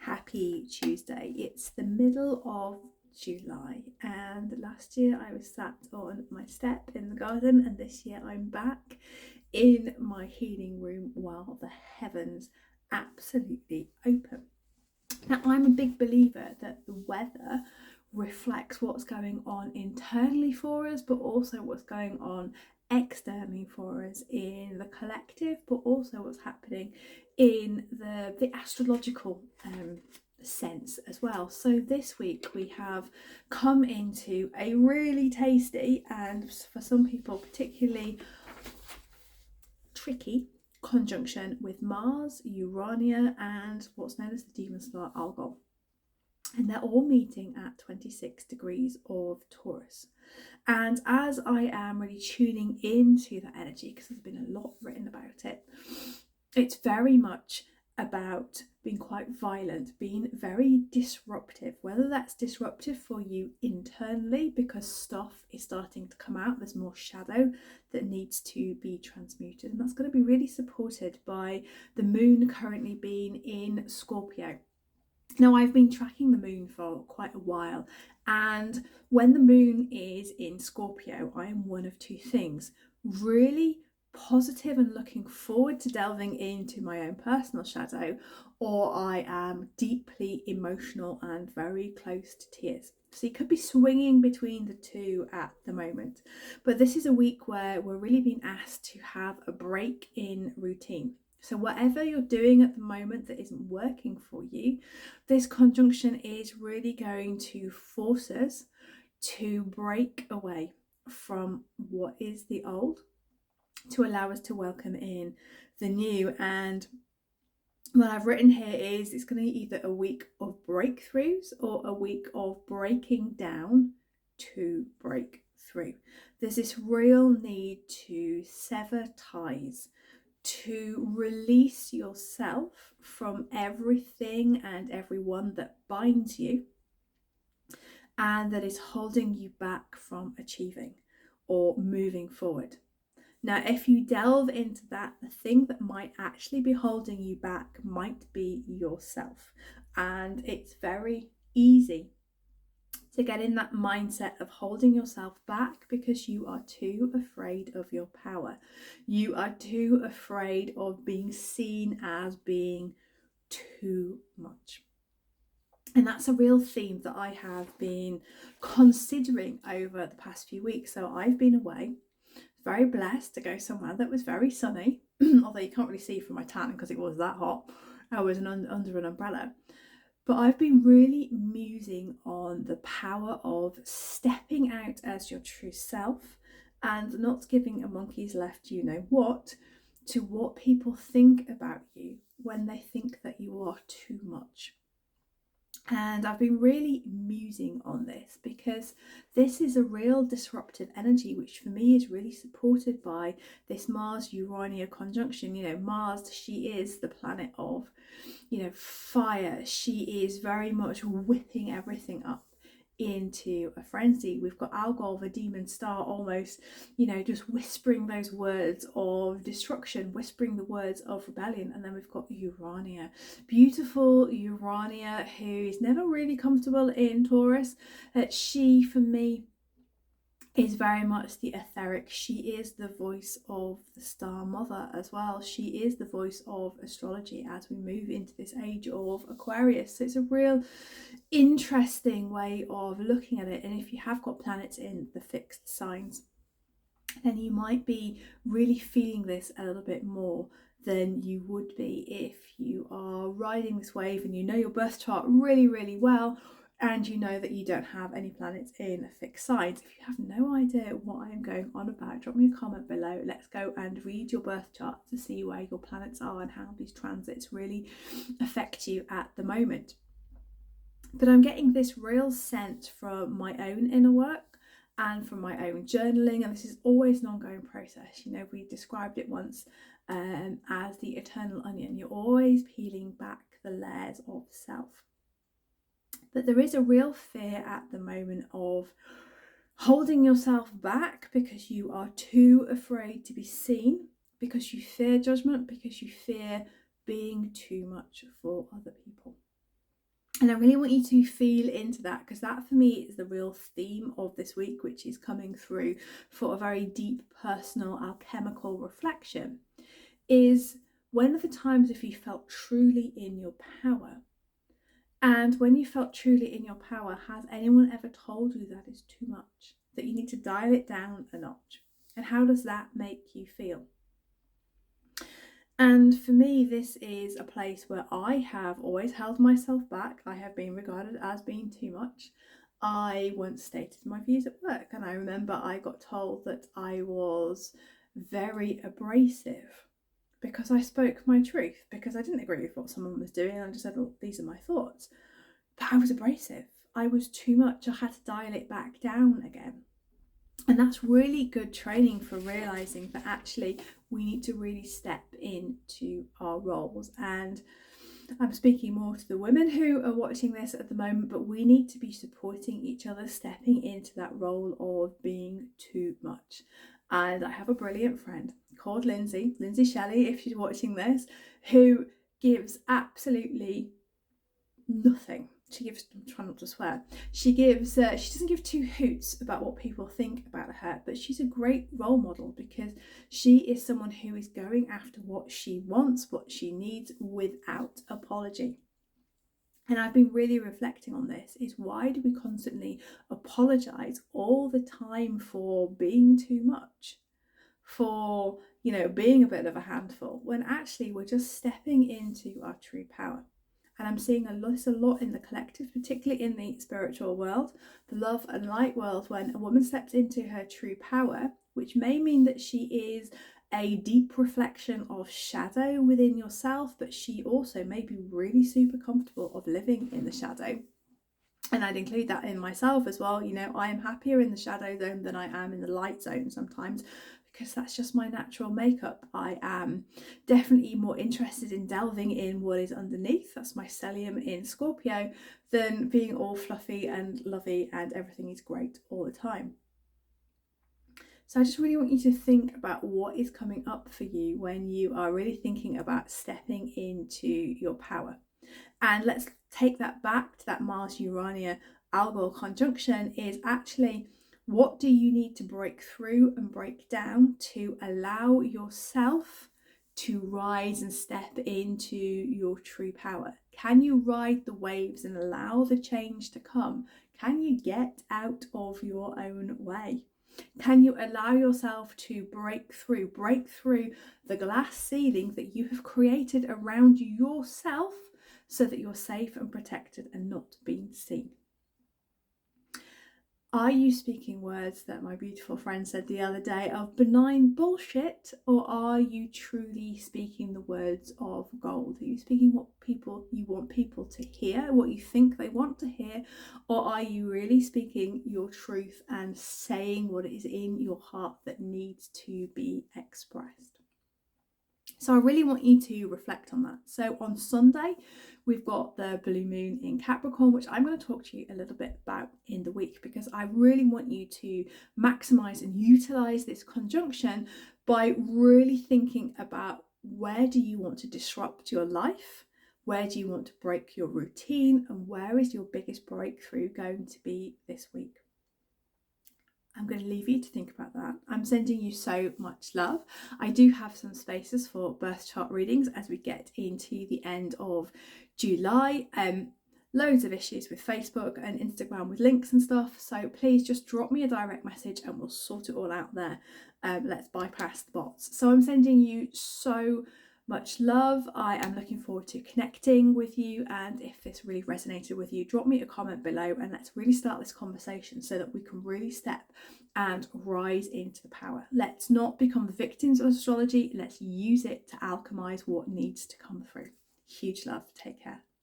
Happy Tuesday. It's the middle of July, and last year I was sat on my step in the garden, and this year I'm back in my healing room while the heavens absolutely open. Now, I'm a big believer that the weather reflects what's going on internally for us, but also what's going on externally for us in the collective, but also what's happening in the astrological sense as well. So this week we have come into a really tasty and for some people particularly tricky conjunction with Mars, Urania, and what's known as the demon star Algol. And they're all meeting at 26 degrees of Taurus. And as I am really tuning into that energy, because there's been a lot written about it, it's very much about being quite violent, being very disruptive, whether that's disruptive for you internally because stuff is starting to come out, there's more shadow that needs to be transmuted, and that's going to be really supported by the moon currently being in Scorpio. Now, I've been tracking the moon for quite a while, and when the moon is in Scorpio, I am one of two things: really positive and looking forward to delving into my own personal shadow, or I am deeply emotional and very close to tears. So you could be swinging between the two at the moment. But this is a week where we're really being asked to have a break in routine. So whatever you're doing at the moment that isn't working for you, this conjunction is really going to force us to break away from what is the old to allow us to welcome in the new. And what I've written here is it's going to be either a week of breakthroughs or a week of breaking down to break through. There's this real need to sever ties, to release yourself from everything and everyone that binds you and that is holding you back from achieving or moving forward. Now, if you delve into that, the thing that might actually be holding you back might be yourself. And it's very easy to get in that mindset of holding yourself back because you are too afraid of your power. You are too afraid of being seen as being too much. And that's a real theme that I have been considering over the past few weeks. So I've been away, very blessed to go somewhere that was very sunny, although you can't really see from my tan because it was that hot. I was under an umbrella. But I've been really musing on the power of stepping out as your true self and not giving a monkey's left you know what to what people think about you when they think that you are too much. And I've been really musing on this because this is a real disruptive energy, which for me is really supported by this Mars-Urania conjunction. You know, Mars, she is the planet of, fire. She is very much whipping everything up into a frenzy. We've got Algol, the demon star, almost, just whispering those words of destruction, whispering the words of rebellion. And then we've got Urania, beautiful Urania, who is never really comfortable in Taurus. She, for me, is very much the etheric. She is the voice of the star mother as well. She is the voice of astrology as we move into this age of Aquarius. So it's a real interesting way of looking at it. And if you have got planets in the fixed signs, then you might be really feeling this a little bit more than you would be if you are riding this wave and you know your birth chart really, really well, and you know that you don't have any planets in fixed signs. If you have no idea what I am going on about, drop me a comment below. Let's go and read your birth chart to see where your planets are and how these transits really affect you at the moment. But I'm getting this real sense from my own inner work and from my own journaling, and this is always an ongoing process. We described it once as the eternal onion. You're always peeling back the layers of self. But there is a real fear at the moment of holding yourself back because you are too afraid to be seen, because you fear judgment, because you fear being too much for other people. And I really want you to feel into that, because that for me is the real theme of this week, which is coming through for a very deep personal alchemical reflection, is when are the times if you felt truly in your power? And when you felt truly in your power, has anyone ever told you that is too much, that you need to dial it down a notch? And how does that make you feel? And for me, this is a place where I have always held myself back. I have been regarded as being too much. I once stated my views at work, and I remember I got told that I was very abrasive because I spoke my truth, because I didn't agree with what someone was doing. And I just said, well, these are my thoughts. But I was abrasive. I was too much. I had to dial it back down again. And that's really good training for realizing that actually we need to really step into our roles. And I'm speaking more to the women who are watching this at the moment, but we need to be supporting each other, stepping into that role of being too much. And I have a brilliant friend called Lyndsey Shelley, if she's watching this, who gives absolutely nothing. She gives, try not to swear, she doesn't give two hoots about what people think about her, but she's a great role model because she is someone who is going after what she wants, what she needs, without apology. And I've been really reflecting on this, is why do we constantly apologize all the time for being too much, for, you know, being a bit of a handful, when actually we're just stepping into our true power? And I'm seeing a lot in the collective, particularly in the spiritual world, the love and light world, when a woman steps into her true power, which may mean that she is a deep reflection of shadow within yourself, but she also may be really super comfortable of living in the shadow. And I'd include that in myself as well. You know, I am happier in the shadow zone than I am in the light zone sometimes, because that's just my natural makeup. I am definitely more interested in delving in what is underneath, that's my stellium in Scorpio, than being all fluffy and lovey and everything is great all the time. So I just really want you to think about what is coming up for you when you are really thinking about stepping into your power. And let's take that back to that Mars-Urania Agol conjunction, is actually, what do you need to break through and break down to allow yourself to rise and step into your true power? Can you ride the waves and allow the change to come? Can you get out of your own way? Can you allow yourself to break through the glass ceiling that you have created around yourself, so that you're safe and protected and not being seen? Are you speaking words that my beautiful friend said the other day of benign bullshit, or are you truly speaking the words of gold? Are you speaking what you want people to hear, what you think they want to hear, or are you really speaking your truth and saying what is in your heart that needs to be expressed? So I really want you to reflect on that. So on Sunday, we've got the blue moon in Capricorn, which I'm going to talk to you a little bit about in the week, because I really want you to maximize and utilize this conjunction by really thinking about, where do you want to disrupt your life? Where do you want to break your routine? And where is your biggest breakthrough going to be this week? I'm going to leave you to think about that. I'm sending you so much love. I do have some spaces for birth chart readings as we get into the end of July. Loads of issues with Facebook and Instagram with links and stuff. So please just drop me a direct message and we'll sort it all out there. Let's bypass the bots. So I'm sending you so much love. I am looking forward to connecting with you, and if this really resonated with you, drop me a comment below and let's really start this conversation so that we can really step and rise into the power. Let's not become the victims of astrology. Let's use it to alchemize what needs to come through. Huge love. Take care.